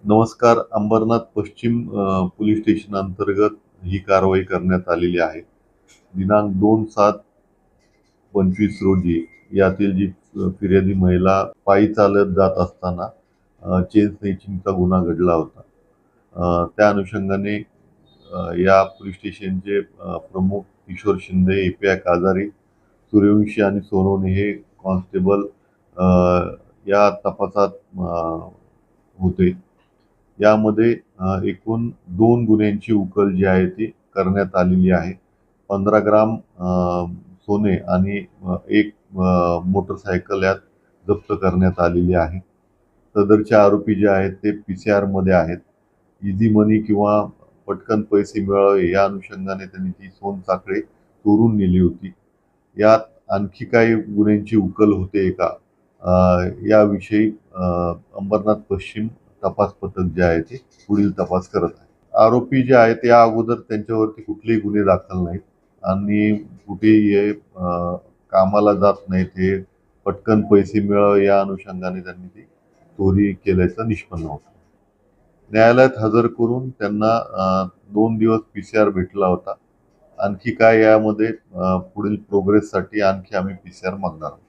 नमस्कार. अंबरनाथ पश्चिम police station अंतर्गत ही कारवाई करण्यात आलेली आहे. दिनांक 2/7/25 रोजी यातील जी फिर्यादी महिला पायी चालत जात असताना चेन स्नॅचिंगचा गुन्हा घडला होता. त्या अनुषंगाने या पोलीस स्टेशनचे प्रमुख किशोर शिंदे, ए.पी.आय. काजारी, सूर्यवंशी आणि सोनवणे हे कॉन्स्टेबल अ, या तपासात होते. यामध्ये एकूण 2 गुन्ह्यांची उकल जी आहे ती करण्यात आलेली आहे. 15 ग्राम सोने आणि एक मोटरसायकल यात जप्त करण्यात आलेली आहे. सदरचे आरोपी जे आहेत ते पी-सी-आरमध्ये आहेत. इझी मनी किंवा पटकन पैसे मिळावे या अनुषंगाने त्यांनी ती सोनसाखळी चोरून नेली होती. यात आणखी काही गुन्ह्यांची उकल होते का? याविषयी अंबरनाथ पश्चिम तपास पथक जे आहे ते पुढील तपास करत आहे. आरोपी जे आहेत या अगोदर त्यांच्यावरती कुठलेही गुन्हे दाखल नाहीत आणि कुठेही हे कामाला जात नाहीत. हे पटकन पैसे मिळावे या अनुषंगाने त्यांनी ती चोरी केल्याचं निष्पन्न होतं. न्यायालयात हजर करून त्यांना 2 दिवस पी-सी-आर भेटला होता. आणखी काय यामध्ये पुढील प्रोग्रेससाठी आणखी आम्ही पी-सी-आर मागणार आहोत.